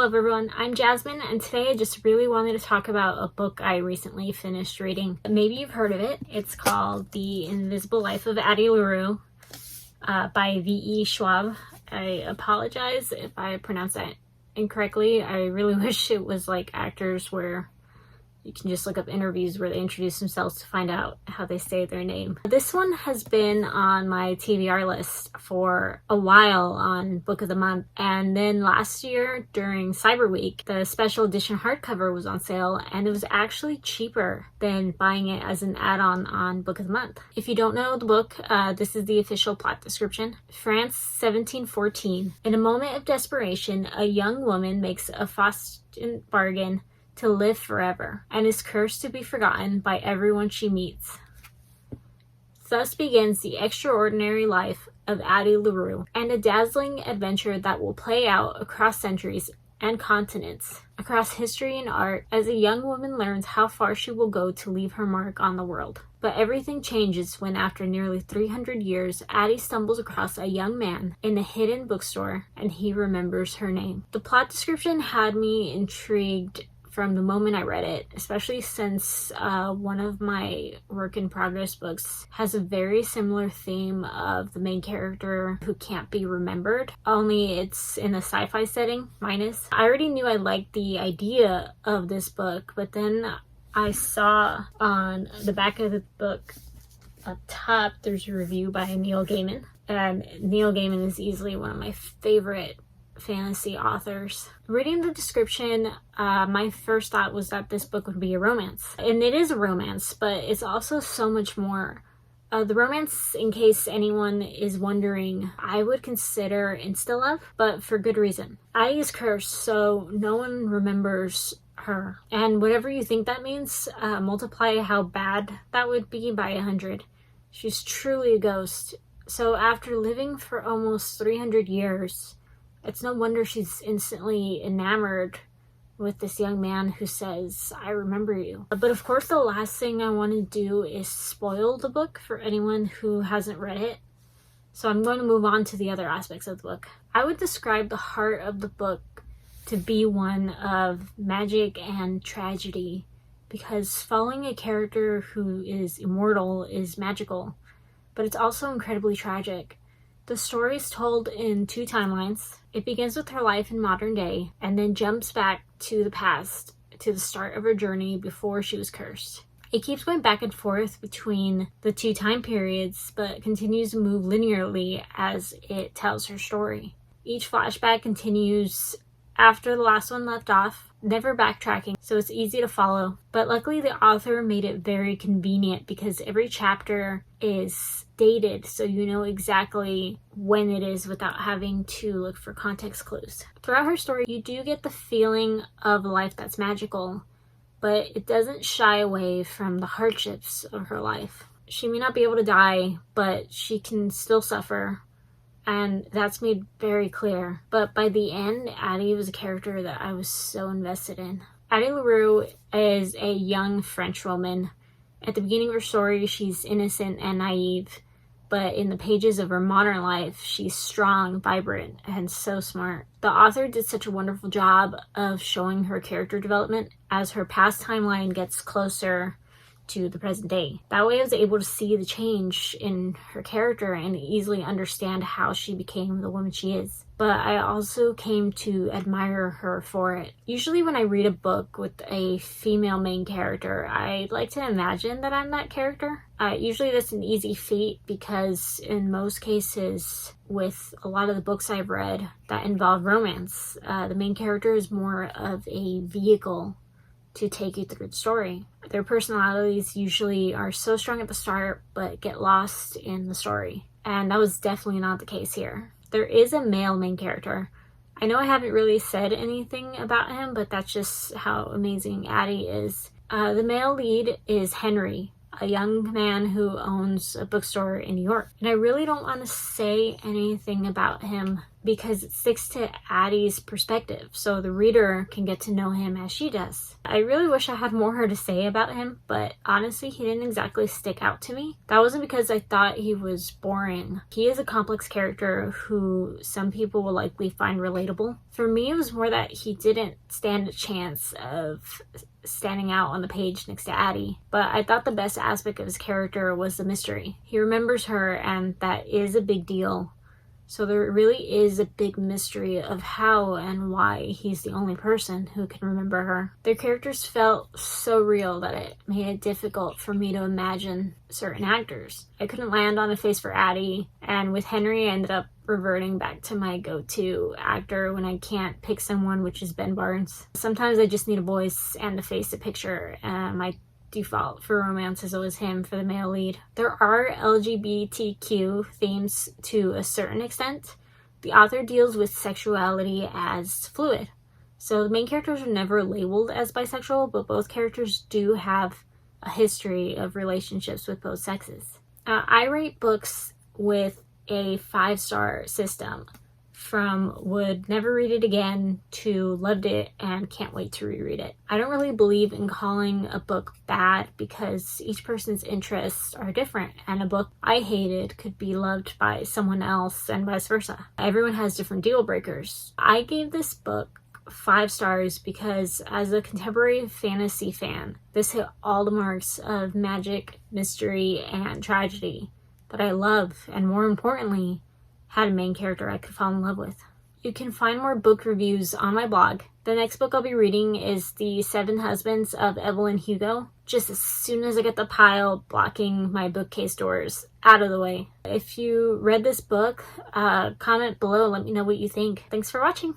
Hello everyone, I'm Jasmine, and today I just really wanted to talk about a book I recently finished reading. Maybe you've heard of it. It's called The Invisible Life of Addie LaRue by V.E. Schwab. I apologize if I pronounce that incorrectly. I really wish it was like Actors where you can just look up interviews where they introduce themselves to find out how they say their name. This one has been on my TBR list for a while on Book of the Month. And then last year during Cyber Week, the special edition hardcover was on sale and it was actually cheaper than buying it as an add-on on Book of the Month. If you don't know the book, this is the official plot description. France, 1714. In a moment of desperation, a young woman makes a Faustian bargain to live forever, and is cursed to be forgotten by everyone she meets. Thus begins the extraordinary life of Addie LaRue, and a dazzling adventure that will play out across centuries and continents, across history and art, as a young woman learns how far she will go to leave her mark on the world. But everything changes when, after nearly 300 years, Addie stumbles across a young man in a hidden bookstore, and he remembers her name. The plot description had me intrigued from the moment I read it, especially since one of my work in progress books has a very similar theme of the main character who can't be remembered, only it's in a sci-fi setting, minus. I already knew I liked the idea of this book, but then I saw on the back of the book up top there's a review by Neil Gaiman, and Neil Gaiman is easily one of my favorite fantasy authors. Reading the description, my first thought was that this book would be a romance. And it is a romance, but it's also so much more. The romance, in case anyone is wondering, I would consider insta-love, but for good reason. Addie is cursed, so no one remembers her. And whatever you think that means, multiply how bad that would be by 100. She's truly a ghost. So after living for almost 300 years, it's no wonder she's instantly enamored with this young man who says, "I remember you." But of course, the last thing I want to do is spoil the book for anyone who hasn't read it. So I'm going to move on to the other aspects of the book. I would describe the heart of the book to be one of magic and tragedy, because following a character who is immortal is magical, but it's also incredibly tragic. The story is told in two timelines. It begins with her life in modern day and then jumps back to the past, to the start of her journey before she was cursed. It keeps going back and forth between the two time periods, but continues to move linearly as it tells her story. Each flashback continues after the last one left off, never backtracking, so it's easy to follow. But luckily the author made it very convenient because every chapter is dated, so you know exactly when it is without having to look for context clues. Throughout her story, you do get the feeling of a life that's magical, but it doesn't shy away from the hardships of her life. She may not be able to die, but she can still suffer, and that's made very clear. But by the end, Addie was a character that I was so invested in. Addie LaRue is a young French woman. At the beginning of her story, she's innocent and naive, but in the pages of her modern life, she's strong, vibrant, and so smart. The author did such a wonderful job of showing her character development as her past timeline gets closer to the present day. That way I was able to see the change in her character and easily understand how she became the woman she is. But I also came to admire her for it. Usually when I read a book with a female main character, I like to imagine that I'm that character. Usually that's an easy feat because in most cases with a lot of the books I've read that involve romance, the main character is more of a vehicle to take you through the story. Their personalities usually are so strong at the start but get lost in the story. And that was definitely not the case here. There is a male main character. I know I haven't really said anything about him, but that's just how amazing Addie is. The male lead is Henry, a young man who owns a bookstore in New York. And I really don't want to say anything about him because it sticks to Addie's perspective, so the reader can get to know him as she does. I really wish I had more to say about him, but honestly, he didn't exactly stick out to me. That wasn't because I thought he was boring. He is a complex character who some people will likely find relatable. For me, it was more that he didn't stand a chance of standing out on the page next to Addie, but I thought the best aspect of his character was the mystery. He remembers her, and that is a big deal. So there really is a big mystery of how and why he's the only person who can remember her. Their characters felt so real that it made it difficult for me to imagine certain actors. I couldn't land on a face for Addie, and with Henry I ended up reverting back to my go-to actor when I can't pick someone, which is Ben Barnes. Sometimes I just need a voice and a face to picture, and my default for romance is always him for the male lead. There are LGBTQ themes to a certain extent. The author deals with sexuality as fluid. So the main characters are never labeled as bisexual, but both characters do have a history of relationships with both sexes. I rate books with a 5-star system, from would never read it again to loved it and can't wait to reread it. I don't really believe in calling a book bad because each person's interests are different, and a book I hated could be loved by someone else and vice versa. Everyone has different deal breakers. I gave this book 5 stars because as a contemporary fantasy fan, this hit all the marks of magic, mystery, and tragedy that I love, and more importantly, had a main character I could fall in love with. You can find more book reviews on my blog. The next book I'll be reading is The 7 Husbands of Evelyn Hugo, just as soon as I get the pile blocking my bookcase doors out of the way. If you read this book, comment below, let me know what you think. Thanks for watching.